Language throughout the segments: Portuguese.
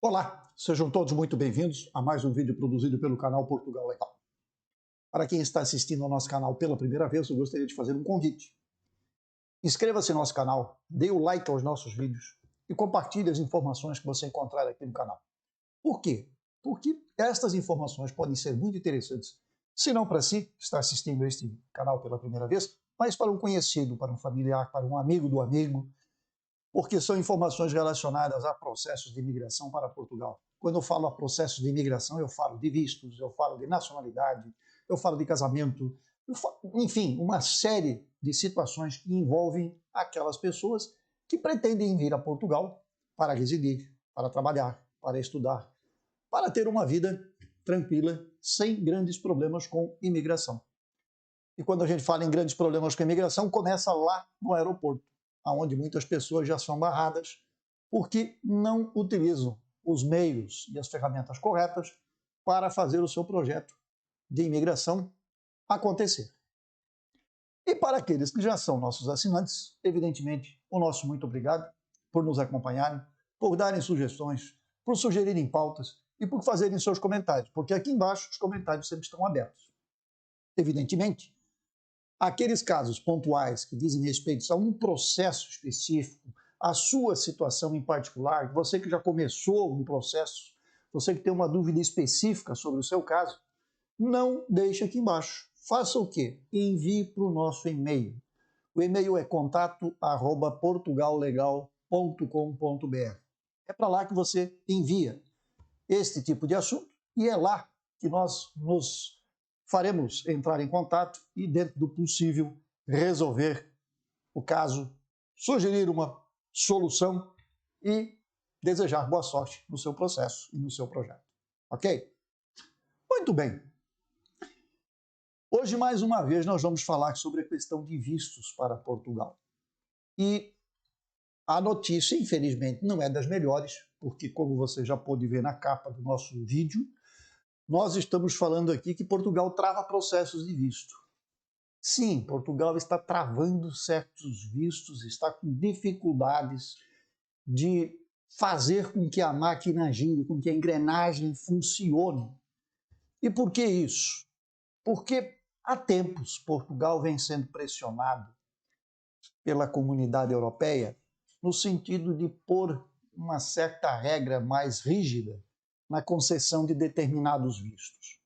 Olá, sejam todos muito bem-vindos a mais um vídeo produzido pelo canal Portugal Legal. Para quem está assistindo ao nosso canal pela primeira vez, eu gostaria de fazer um convite. Inscreva-se no nosso canal, dê o like aos nossos vídeos e compartilhe as informações que você encontrar aqui no canal. Por quê? Porque estas informações podem ser muito interessantes, se não para si, que está assistindo a este canal pela primeira vez, mas para um conhecido, para um familiar, para um amigo do amigo, porque são informações relacionadas a processos de imigração para Portugal. Quando eu falo a processos de imigração, eu falo de vistos, eu falo de nacionalidade, eu falo de casamento, enfim, uma série de situações que envolvem aquelas pessoas que pretendem vir a Portugal para residir, para trabalhar, para estudar, para ter uma vida tranquila, sem grandes problemas com imigração. E quando a gente fala em grandes problemas com imigração, começa lá no aeroporto, onde muitas pessoas já são barradas porque não utilizam os meios e as ferramentas corretas para fazer o seu projeto de imigração acontecer. E para aqueles que já são nossos assinantes, evidentemente, o nosso muito obrigado por nos acompanharem, por darem sugestões, por sugerirem pautas e por fazerem seus comentários, porque aqui embaixo os comentários sempre estão abertos. Evidentemente, aqueles casos pontuais que dizem respeito a um processo específico, a sua situação em particular, você que já começou um processo, você que tem uma dúvida específica sobre o seu caso, não deixe aqui embaixo. Faça o quê? Envie para o nosso e-mail. O e-mail é contato@portugallegal.com.br. É para lá que você envia este tipo de assunto e é lá que nós nos faremos entrar em contato e, dentro do possível, resolver o caso, sugerir uma solução e desejar boa sorte no seu processo e no seu projeto. Ok? Muito bem. Hoje, mais uma vez, nós vamos falar sobre a questão de vistos para Portugal. E a notícia, infelizmente, não é das melhores, porque, como você já pôde ver na capa do nosso vídeo, nós estamos falando aqui que Portugal trava processos de visto. Sim, Portugal está travando certos vistos, está com dificuldades de fazer com que a máquina gire, com que a engrenagem funcione. E por que isso? Porque há tempos Portugal vem sendo pressionado pela comunidade europeia no sentido de pôr uma certa regra mais rígida na concessão de determinados vistos.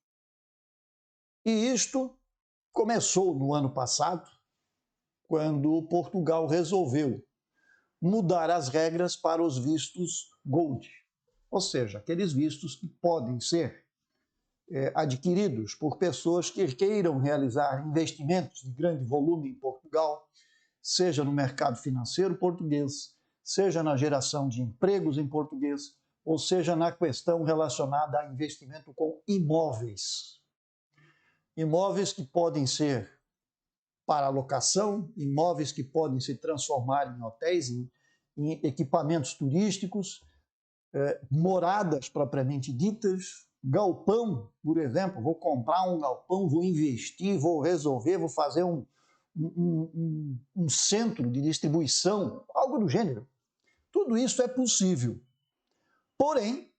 E isto começou no ano passado, quando Portugal resolveu mudar as regras para os vistos Gold, ou seja, aqueles vistos que podem ser adquiridos por pessoas que queiram realizar investimentos de grande volume em Portugal, seja no mercado financeiro português, seja na geração de empregos em português, ou seja na questão relacionada a investimento com imóveis. Imóveis que podem ser para locação, imóveis que podem se transformar em hotéis, em equipamentos turísticos, moradas propriamente ditas, galpão, por exemplo, vou comprar um galpão, vou investir, vou resolver, vou fazer um centro de distribuição, algo do gênero. Tudo isso é possível. Porém,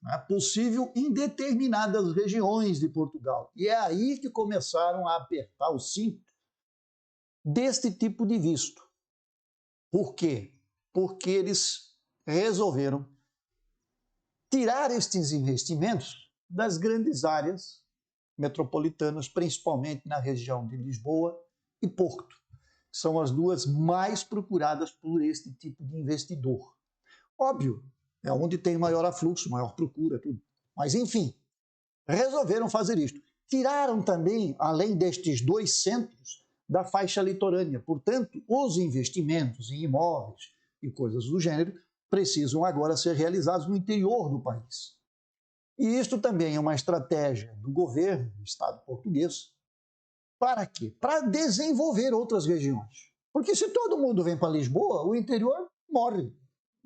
é possível em determinadas regiões de Portugal. E é aí que começaram a apertar o cinto deste tipo de visto. Por quê? Porque eles resolveram tirar estes investimentos das grandes áreas metropolitanas, principalmente na região de Lisboa e Porto, que são as duas mais procuradas por este tipo de investidor. Óbvio, é onde tem maior afluxo, maior procura, tudo. Mas, enfim, resolveram fazer isto. Tiraram também, além destes dois centros, da faixa litorânea. Portanto, os investimentos em imóveis e coisas do gênero precisam agora ser realizados no interior do país. E isto também é uma estratégia do governo do Estado português. Para quê? Para desenvolver outras regiões. Porque se todo mundo vem para Lisboa, o interior morre.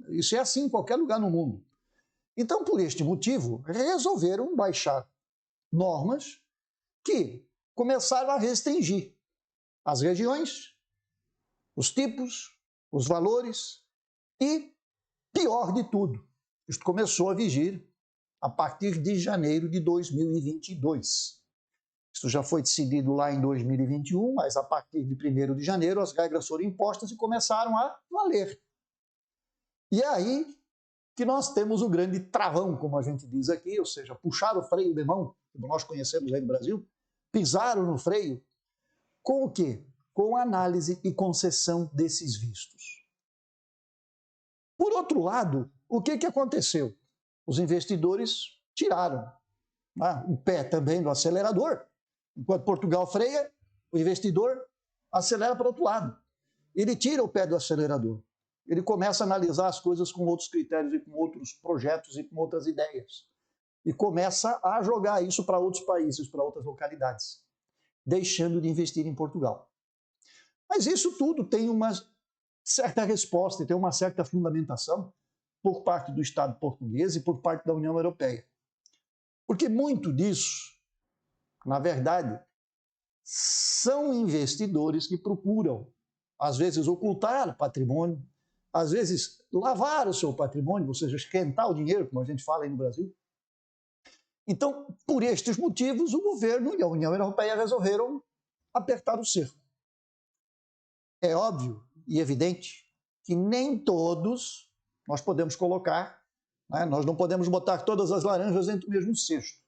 Isso é assim em qualquer lugar no mundo. Então, por este motivo, resolveram baixar normas que começaram a restringir as regiões, os tipos, os valores e, pior de tudo, Isto começou a vigir a partir de janeiro de 2022. Isso já foi decidido lá em 2021, mas a partir de 1º de janeiro as regras foram impostas e começaram a valer. E é aí que nós temos o grande travão, como a gente diz aqui, ou seja, puxar o freio de mão, como nós conhecemos aí no Brasil, pisaram no freio, com o quê? Com a análise e concessão desses vistos. Por outro lado, o que aconteceu? Os investidores tiraram o pé também do acelerador. Enquanto Portugal freia, o investidor acelera para o outro lado. Ele tira o pé do acelerador. Ele começa a analisar as coisas com outros critérios e com outros projetos e com outras ideias. E começa a jogar isso para outros países, para outras localidades, deixando de investir em Portugal. Mas isso tudo tem uma certa resposta, tem uma certa fundamentação por parte do Estado português e por parte da União Europeia. Porque muito disso, na verdade, são investidores que procuram, às vezes, ocultar patrimônio, às vezes, lavar o seu patrimônio, ou seja, esquentar o dinheiro, como a gente fala aí no Brasil. Então, por estes motivos, o governo e a União Europeia resolveram apertar o cerco. É óbvio e evidente que nem todos nós podemos colocar, nós não podemos botar todas as laranjas dentro do mesmo cesto.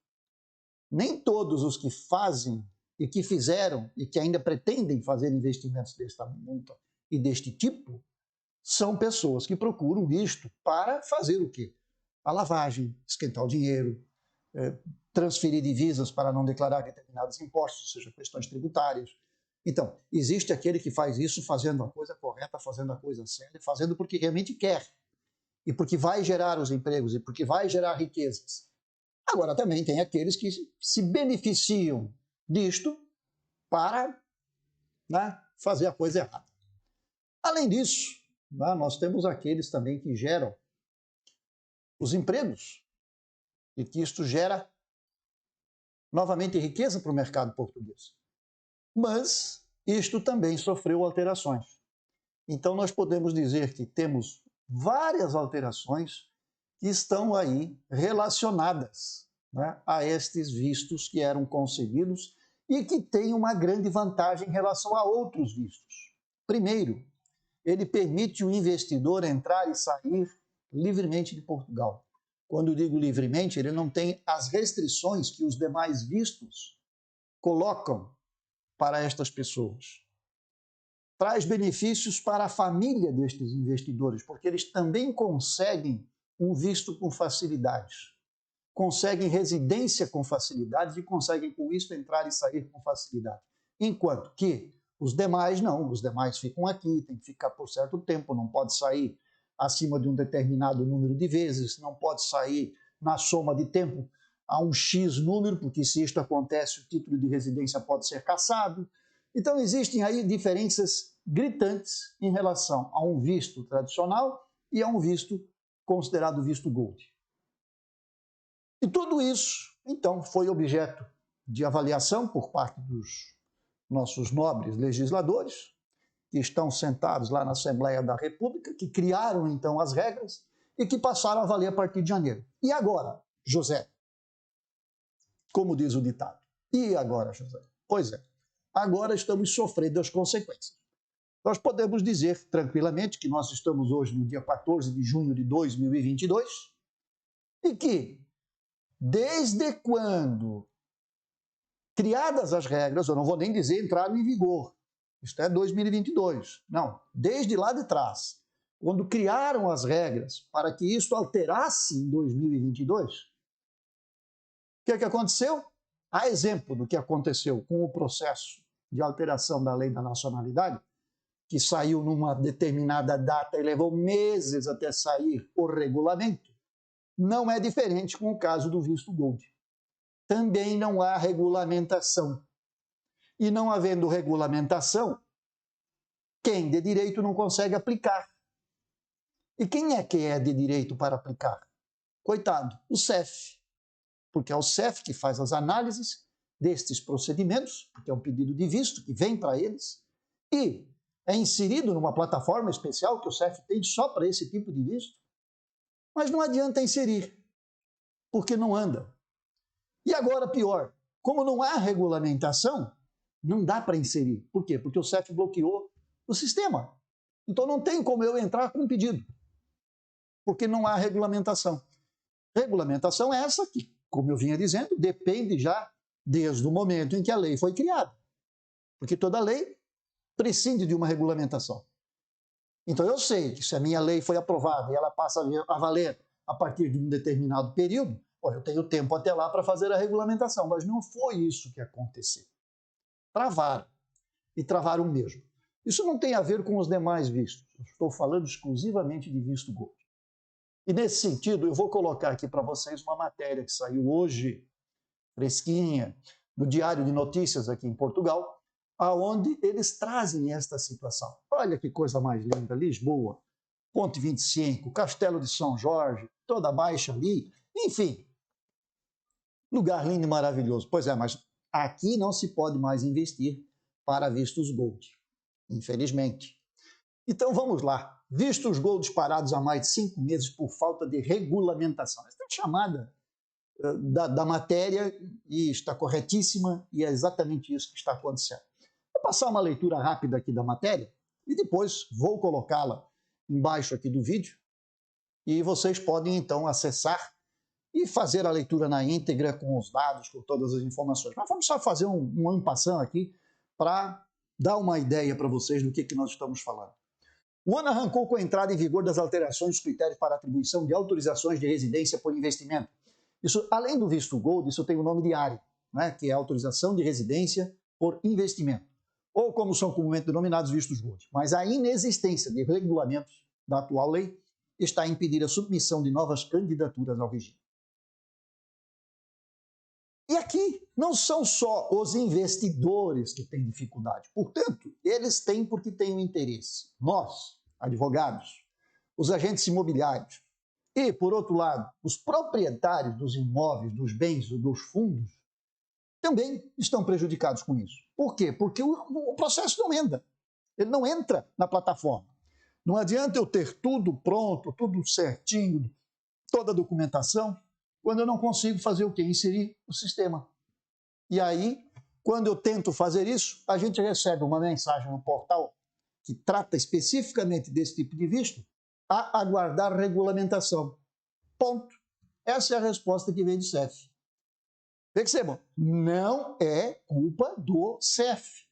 Nem todos os que fazem e que fizeram e que ainda pretendem fazer investimentos desta monta e deste tipo são pessoas que procuram isto para fazer o quê? A lavagem, esquentar o dinheiro, transferir divisas para não declarar determinados impostos, ou seja, questões tributárias. Então, existe aquele que faz isso fazendo a coisa correta, fazendo a coisa séria, fazendo porque realmente quer, e porque vai gerar os empregos, e porque vai gerar riquezas. Agora, também tem aqueles que se beneficiam disto para fazer a coisa errada. Além disso, nós temos aqueles também que geram os empregos, e que isto gera, novamente, riqueza para o mercado português. Mas isto também sofreu alterações. Então, nós podemos dizer que temos várias alterações que estão aí relacionadas a estes vistos que eram concedidos e que têm uma grande vantagem em relação a outros vistos. Primeiro, ele permite o investidor entrar e sair livremente de Portugal. Quando digo livremente, ele não tem as restrições que os demais vistos colocam para estas pessoas. Traz benefícios para a família destes investidores, porque eles também conseguem um visto com facilidades, conseguem residência com facilidades e conseguem com isso entrar e sair com facilidade. Enquanto que os demais não, os demais ficam aqui, tem que ficar por certo tempo, não pode sair acima de um determinado número de vezes, não pode sair na soma de tempo a um X número, porque se isto acontece, o título de residência pode ser cassado. Então existem aí diferenças gritantes em relação a um visto tradicional e a um visto considerado visto Gold. E tudo isso, então, foi objeto de avaliação por parte dos nossos nobres legisladores, que estão sentados lá na Assembleia da República, que criaram, então, as regras e que passaram a valer a partir de janeiro. E agora, José? Como diz o ditado. E agora, José? Pois é, agora estamos sofrendo as consequências. Nós podemos dizer tranquilamente que nós estamos hoje no dia 14 de junho de 2022 e que, desde quando criadas as regras, eu não vou nem dizer entraram em vigor, isto é 2022, não, desde lá de trás, quando criaram as regras para que isso alterasse em 2022, o que aconteceu? A exemplo do que aconteceu com o processo de alteração da lei da nacionalidade, que saiu numa determinada data e levou meses até sair o regulamento, não é diferente com o caso do visto Gold. Também não há regulamentação. E não havendo regulamentação, quem de direito não consegue aplicar. E quem é que é de direito para aplicar? Coitado, o CEF. Porque é o CEF que faz as análises destes procedimentos, porque é um pedido de visto que vem para eles, e é inserido numa plataforma especial que o CEF tem só para esse tipo de visto. mas não adianta inserir, porque não anda. E agora, pior, como não há regulamentação, não dá para inserir. Por quê? Porque o CEF bloqueou o sistema. Então não tem como eu entrar com um pedido, porque não há regulamentação. Regulamentação é essa que, como eu vinha dizendo, depende já desde o momento em que a lei foi criada. Porque toda lei prescinde de uma regulamentação. Então eu sei que se a minha lei foi aprovada e ela passa a valer a partir de um determinado período, eu tenho tempo até lá para fazer a regulamentação, mas não foi isso que aconteceu. Travaram, e travaram mesmo. Isso não tem a ver com os demais vistos, estou falando exclusivamente de visto Gold. E nesse sentido, eu vou colocar aqui para vocês uma matéria que saiu hoje, fresquinha, no Diário de Notícias aqui em Portugal, aonde eles trazem esta situação. Olha que coisa mais linda, Lisboa, Ponte 25, Castelo de São Jorge, toda a Baixa ali, enfim, lugar lindo e maravilhoso. Pois é, mas aqui não se pode mais investir para vistos Gold, infelizmente. Então vamos lá. Vistos Gold parados há mais de 5 meses por falta de regulamentação. Essa é a chamada da matéria e está corretíssima e é exatamente isso que está acontecendo. Vou passar uma leitura rápida aqui da matéria e depois vou colocá-la embaixo aqui do vídeo e vocês podem então acessar e fazer a leitura na íntegra com os dados, com todas as informações. Mas vamos só fazer um en passant aqui para dar uma ideia para vocês do que nós estamos falando. O ano arrancou com a entrada em vigor das alterações dos critérios para atribuição de autorizações de residência por investimento. Isso, além do visto Gold, isso tem o nome de ARI, né, que é autorização de residência por investimento, ou como são comumente denominados vistos Gold. Mas a inexistência de regulamentos da atual lei está a impedir a submissão de novas candidaturas ao regime. E aqui não são só os investidores que têm dificuldade. Portanto, eles têm porque têm um interesse. Nós, advogados, os agentes imobiliários e, por outro lado, os proprietários dos imóveis, dos bens, dos fundos, também estão prejudicados com isso. Por quê? Porque o processo não anda. Ele não entra na plataforma. Não adianta eu ter tudo pronto, tudo certinho, toda a documentação, quando eu não consigo fazer o quê? Inserir o sistema. E aí, quando eu tento fazer isso, a gente recebe uma mensagem no portal que trata especificamente desse tipo de visto, a aguardar regulamentação. Ponto. Essa é a resposta que vem do CEF. Percebam, não é culpa do CEF.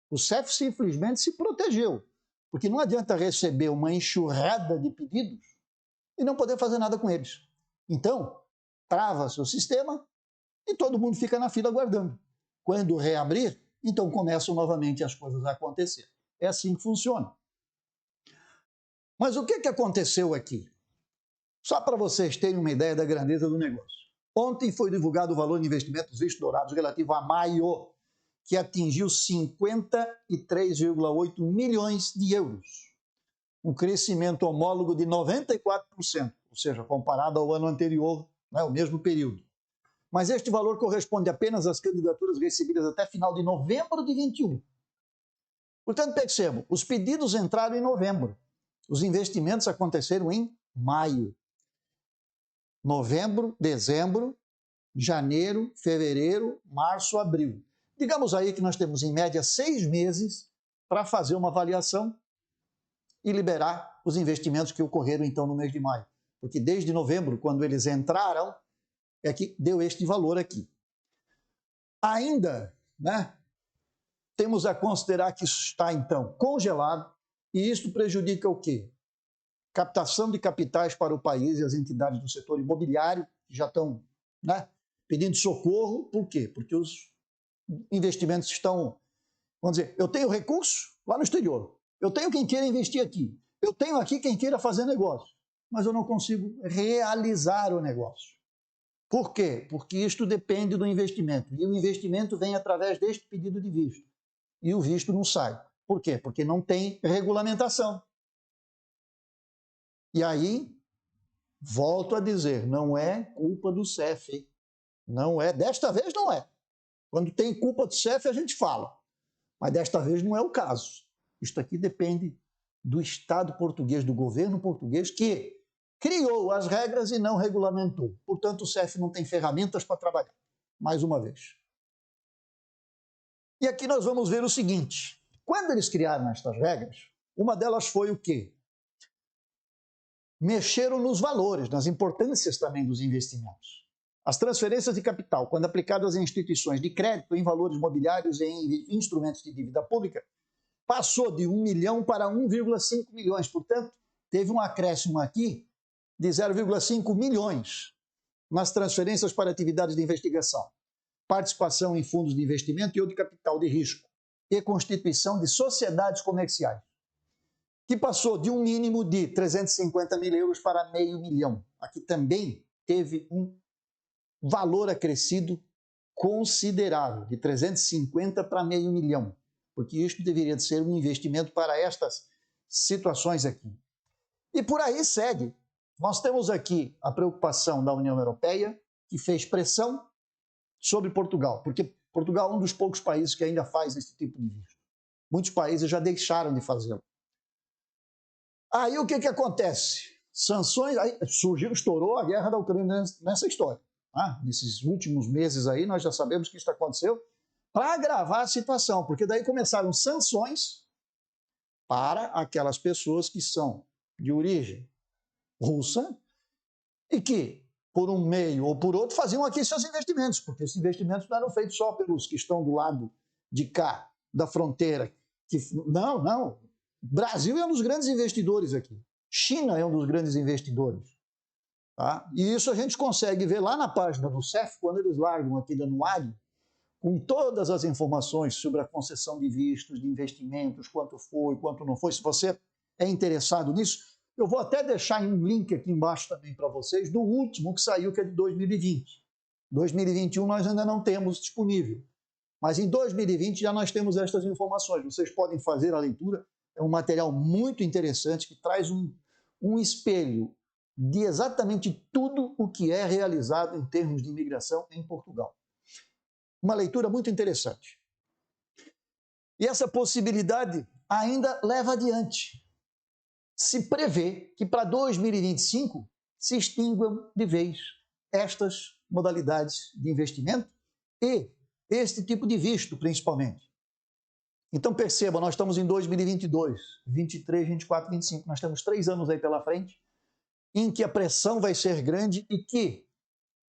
O CEF simplesmente se protegeu, porque não adianta receber uma enxurrada de pedidos e não poder fazer nada com eles. Então, trava-se o sistema e todo mundo fica na fila aguardando. Quando reabrir, então começam novamente as coisas a acontecer. É assim que funciona. Mas o que aconteceu aqui? Só para vocês terem uma ideia da grandeza do negócio. Ontem foi divulgado o valor de investimentos vistos dourados relativo a maio, que atingiu 53,8 milhões de euros. Um crescimento homólogo de 94%, ou seja, comparado ao ano anterior, né, o mesmo período. Mas este valor corresponde apenas às candidaturas recebidas até final de novembro de 21. Portanto, percebam, os pedidos entraram em novembro. Os investimentos aconteceram em maio. Novembro, dezembro, janeiro, fevereiro, março, abril. Digamos aí que nós temos em média 6 meses para fazer uma avaliação e liberar os investimentos que ocorreram então no mês de maio. Porque desde novembro, quando eles entraram, é que deu este valor aqui. Ainda, né, temos a considerar que isso está então congelado e isso prejudica o quê? Captação de capitais para o país e as entidades do setor imobiliário que já estão, né, pedindo socorro. Por quê? Porque os investimentos estão, vamos dizer, eu tenho recurso lá no exterior, eu tenho quem queira investir aqui, eu tenho aqui quem queira fazer negócio, mas eu não consigo realizar o negócio. Por quê? Porque isto depende do investimento, e o investimento vem através deste pedido de visto, e o visto não sai. Por quê? Porque não tem regulamentação. E aí, volto a dizer, não é culpa do CEF, não é, desta vez não é. Quando tem culpa do CEF a gente fala, mas desta vez não é o caso. Isto aqui depende do Estado português, do governo português, que criou as regras e não regulamentou. Portanto, o CEF não tem ferramentas para trabalhar, mais uma vez. E aqui nós vamos ver o seguinte, quando eles criaram estas regras, uma delas foi o quê? Mexeram nos valores, nas importâncias também dos investimentos. As transferências de capital, quando aplicadas em instituições de crédito, em valores mobiliários e em instrumentos de dívida pública, passou de 1 milhão para 1,5 milhões. Portanto, teve um acréscimo aqui de 0,5 milhões nas transferências para atividades de investigação, participação em fundos de investimento e ou de capital de risco, e constituição de sociedades comerciais, que passou de um mínimo de 350 mil euros para meio milhão. Aqui também teve um valor acrescido considerável, de 350 para meio milhão, porque isto deveria de ser um investimento para estas situações aqui. E por aí segue. Nós temos aqui a preocupação da União Europeia, que fez pressão sobre Portugal, porque Portugal é um dos poucos países que ainda faz esse tipo de visto. Muitos países já deixaram de fazê-lo. Aí o que acontece? Sanções, aí surgiu, estourou a guerra da Ucrânia nessa história. Nesses últimos meses aí, nós já sabemos que isso aconteceu para agravar a situação, porque daí começaram sanções para aquelas pessoas que são de origem russa e que, por um meio ou por outro, faziam aqui seus investimentos, porque esses investimentos não eram feitos só pelos que estão do lado de cá, da fronteira. Não. Brasil é um dos grandes investidores aqui. China é um dos grandes investidores. Tá? E isso a gente consegue ver lá na página do CEF, quando eles largam aquele anuário, com todas as informações sobre a concessão de vistos, de investimentos, quanto foi, quanto não foi. Se você é interessado nisso, eu vou até deixar um link aqui embaixo também para vocês, do último que saiu, que é de 2020. 2021 nós ainda não temos disponível, mas em 2020 já nós temos estas informações. Vocês podem fazer a leitura, é um material muito interessante que traz um espelho de exatamente tudo o que é realizado em termos de imigração em Portugal. Uma leitura muito interessante. E essa possibilidade ainda leva adiante. Se prevê que para 2025 se extinguam de vez estas modalidades de investimento e este tipo de visto, principalmente. Então perceba, nós estamos em 2022, 23, 24, 25, nós temos 3 anos aí pela frente, em que a pressão vai ser grande e que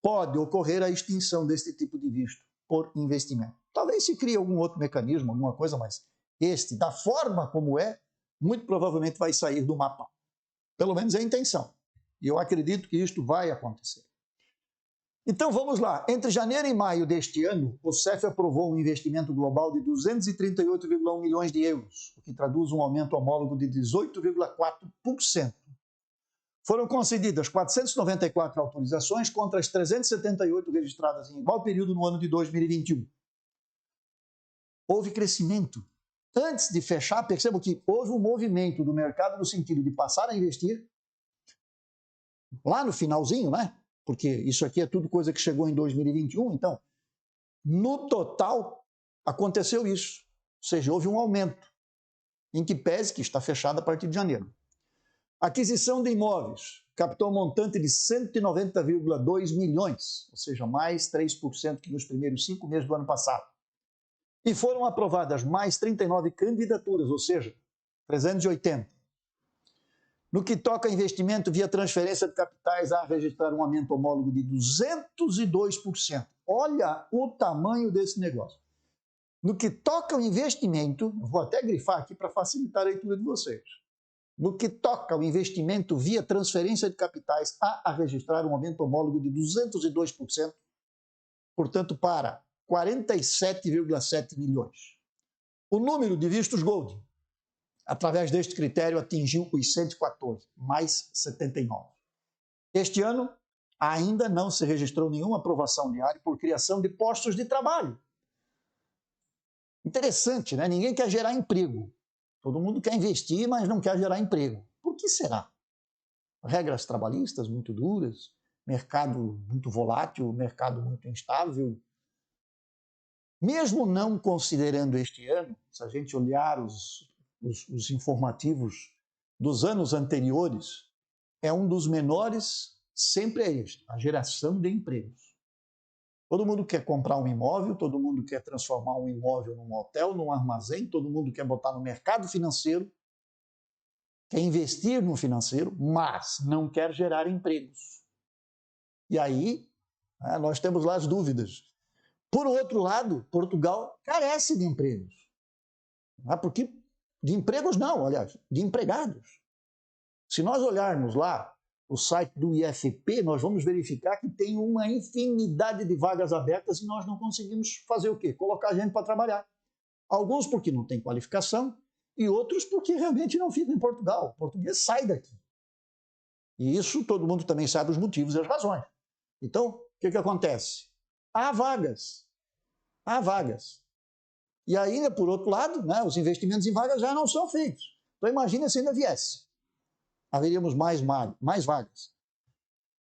pode ocorrer a extinção desse tipo de visto por investimento. Talvez se crie algum outro mecanismo, alguma coisa, mas este, da forma como é, muito provavelmente vai sair do mapa. Pelo menos é a intenção. E eu acredito que isto vai acontecer. Então vamos lá. Entre janeiro e maio deste ano, o CEF aprovou um investimento global de 238,1 milhões de euros, o que traduz um aumento homólogo de 18,4%. Foram concedidas 494 autorizações contra as 378 registradas em igual período no ano de 2021. Houve crescimento. Antes de fechar, percebo que houve um movimento do mercado no sentido de passar a investir lá no finalzinho, né? Porque isso aqui é tudo coisa que chegou em 2021, então, no total, aconteceu isso. Ou seja, houve um aumento, em que pese que está fechado a partir de janeiro. Aquisição de imóveis, captou um montante de 190,2 milhões, ou seja, mais 3% que nos primeiros 5 meses do ano passado. E foram aprovadas mais 39 candidaturas, ou seja, 380. No que toca a investimento via transferência de capitais, há registrar um aumento homólogo de 202%. Olha o tamanho desse negócio. No que toca ao investimento, vou até grifar aqui para facilitar a leitura de vocês. No que toca ao investimento via transferência de capitais, há a registrar um aumento homólogo de 202%, portanto, para 47,7 milhões. O número de vistos Gold, através deste critério, atingiu os 114, mais 79. Este ano, ainda não se registrou nenhuma aprovação diária por criação de postos de trabalho. Interessante, né? Ninguém quer gerar emprego. Todo mundo quer investir, mas não quer gerar emprego. Por que será? Regras trabalhistas muito duras, mercado muito volátil, mercado muito instável. Mesmo não considerando este ano, se a gente olhar os informativos dos anos anteriores, é um dos menores, sempre é este, a geração de empregos. Todo mundo quer comprar um imóvel, todo mundo quer transformar um imóvel num hotel, num armazém, todo mundo quer botar no mercado financeiro, quer investir no financeiro, mas não quer gerar empregos. E aí, nós temos lá as dúvidas. Por outro lado, Portugal carece de empregos. Porque de empregos não, aliás, de empregados. Se nós olharmos lá o site do IFP, nós vamos verificar que tem uma infinidade de vagas abertas e nós não conseguimos fazer o quê? Colocar gente para trabalhar. Alguns porque não tem qualificação e outros porque realmente não ficam em Portugal. O português sai daqui. E isso todo mundo também sabe os motivos e as razões. Então, o que acontece? Há vagas. Há vagas. E ainda, por outro lado, os investimentos em vagas já não são feitos. Então, imagina se ainda viesse. Haveríamos mais vagas.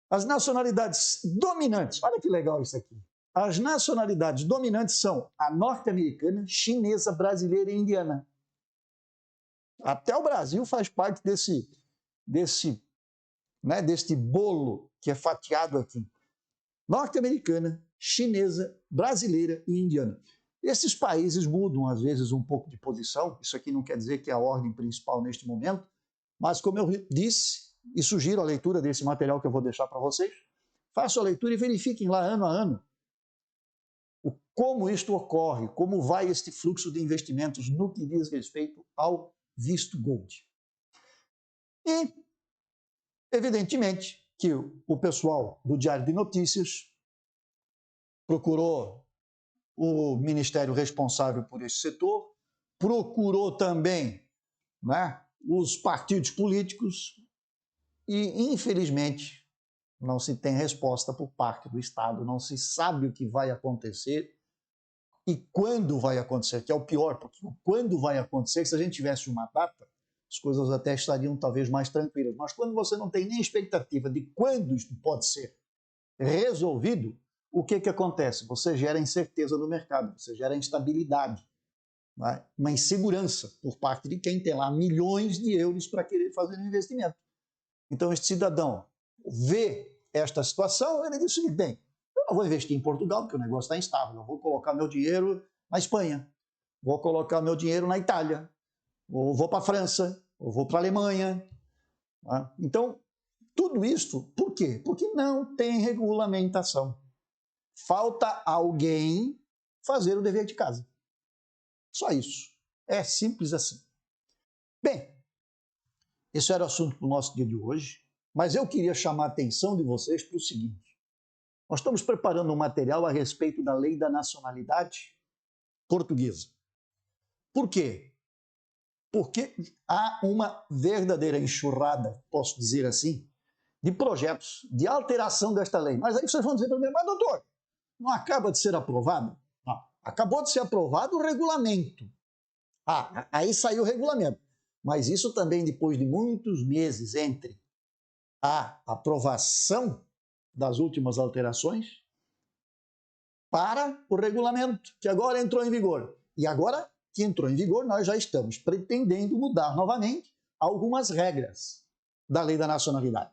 As nacionalidades dominantes, olha que legal isso aqui. As nacionalidades dominantes são a norte-americana, chinesa, brasileira e indiana. Até o Brasil faz parte deste bolo que é fatiado aqui. Norte-americana, chinesa, brasileira e indiana. Esses países mudam, às vezes, um pouco de posição. Isso aqui não quer dizer que é a ordem principal neste momento, mas, como eu disse, e sugiro a leitura desse material que eu vou deixar para vocês, façam a leitura e verifiquem lá, ano a ano, como isto ocorre, como vai este fluxo de investimentos no que diz respeito ao visto Gold. E, evidentemente, que o pessoal do Diário de Notícias procurou o ministério responsável por esse setor, procurou também os partidos políticos e, infelizmente, não se tem resposta por parte do Estado, não se sabe o que vai acontecer e quando vai acontecer, que é o pior, porque quando vai acontecer, se a gente tivesse uma data, as coisas até estariam talvez mais tranquilas, mas quando você não tem nem expectativa de quando isso pode ser resolvido, o que acontece? Você gera incerteza no mercado, você gera instabilidade, uma insegurança por parte de quem tem lá milhões de euros para querer fazer um investimento. Então, este cidadão vê esta situação, ele diz o seguinte: bem, eu não vou investir em Portugal, porque o negócio está instável, eu vou colocar meu dinheiro na Espanha, vou colocar meu dinheiro na Itália, ou vou para a França, ou vou para a Alemanha. Então, tudo isso, por quê? Porque não tem regulamentação. Falta alguém fazer o dever de casa. Só isso. É simples assim. Bem, esse era o assunto para o nosso dia de hoje, mas eu queria chamar a atenção de vocês para o seguinte. Nós estamos preparando um material a respeito da lei da nacionalidade portuguesa. Por quê? Porque há uma verdadeira enxurrada, posso dizer assim, de projetos de alteração desta lei. Mas aí vocês vão dizer para mim: mas doutor, não acaba de ser aprovado? Não. Acabou de ser aprovado o regulamento. Aí saiu o regulamento. Mas isso também depois de muitos meses entre a aprovação das últimas alterações para o regulamento, que agora entrou em vigor. E agora que entrou em vigor, nós já estamos pretendendo mudar novamente algumas regras da lei da nacionalidade.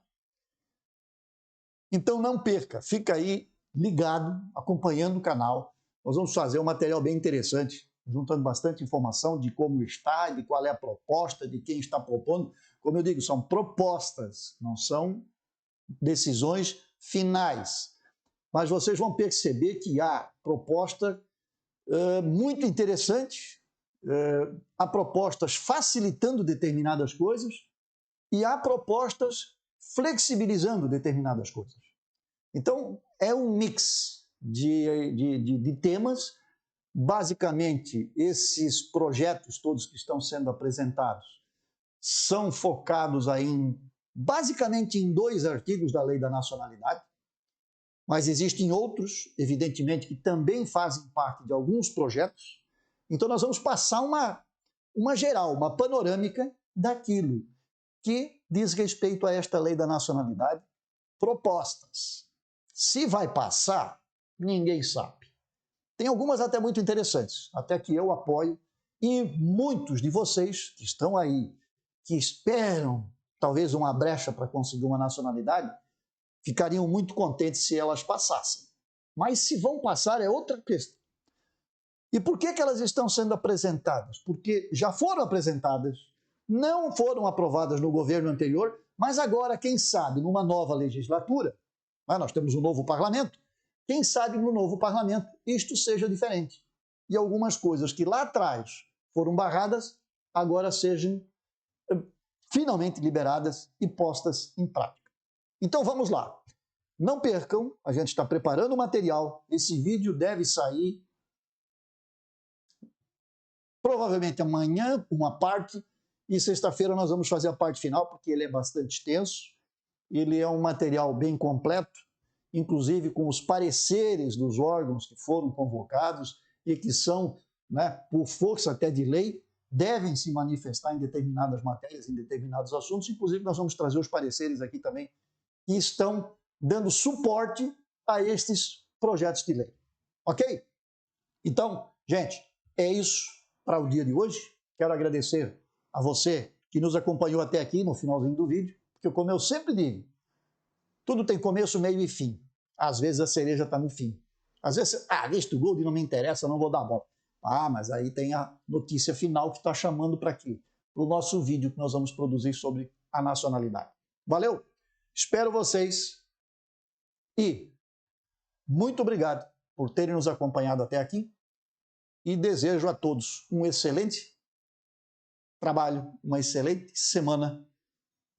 Então não perca, fica aí ligado, acompanhando o canal. Nós vamos fazer um material bem interessante, juntando bastante informação de como está, de qual é a proposta, de quem está propondo. Como eu digo, são propostas, não são decisões finais. Mas vocês vão perceber que há proposta muito interessante, há propostas facilitando determinadas coisas e há propostas flexibilizando determinadas coisas. Então, é um mix de temas. Basicamente, esses projetos todos que estão sendo apresentados são focados aí basicamente em 2 artigos da Lei da Nacionalidade, mas existem outros, evidentemente, que também fazem parte de alguns projetos. Então, nós vamos passar uma geral, uma panorâmica daquilo que diz respeito a esta Lei da Nacionalidade, propostas. Se vai passar, ninguém sabe. Tem algumas até muito interessantes, até que eu apoio, e muitos de vocês que estão aí, que esperam talvez uma brecha para conseguir uma nacionalidade, ficariam muito contentes se elas passassem. Mas se vão passar é outra questão. E por que elas estão sendo apresentadas? Porque já foram apresentadas, não foram aprovadas no governo anterior, mas agora, quem sabe, numa nova legislatura, nós temos um novo parlamento, quem sabe no novo parlamento isto seja diferente. E algumas coisas que lá atrás foram barradas, agora sejam finalmente liberadas e postas em prática. Então vamos lá. Não percam, a gente está preparando o material, esse vídeo deve sair provavelmente amanhã, uma parte, e sexta-feira nós vamos fazer a parte final, porque ele é bastante extenso, ele é um material bem completo, inclusive com os pareceres dos órgãos que foram convocados e que são, por força até de lei, devem se manifestar em determinadas matérias, em determinados assuntos. Inclusive, nós vamos trazer os pareceres aqui também, que estão dando suporte a estes projetos de lei. Ok? Então, gente, é isso para o dia de hoje. Quero agradecer a você que nos acompanhou até aqui no finalzinho do vídeo, porque, como eu sempre digo, tudo tem começo, meio e fim. Às vezes a cereja está no fim. Às vezes, visto o Gold, não me interessa, não vou dar bola. Mas aí tem a notícia final que está chamando para aqui, para o nosso vídeo que nós vamos produzir sobre a nacionalidade. Valeu? Espero vocês e muito obrigado por terem nos acompanhado até aqui e desejo a todos um excelente trabalho, uma excelente semana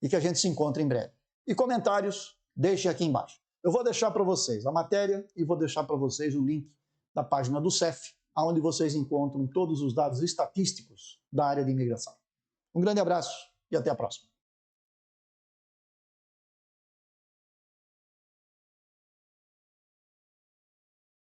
e que a gente se encontre em breve. E comentários, deixem aqui embaixo. Eu vou deixar para vocês a matéria e vou deixar para vocês o link da página do CEF, onde vocês encontram todos os dados estatísticos da área de imigração. Um grande abraço e até a próxima.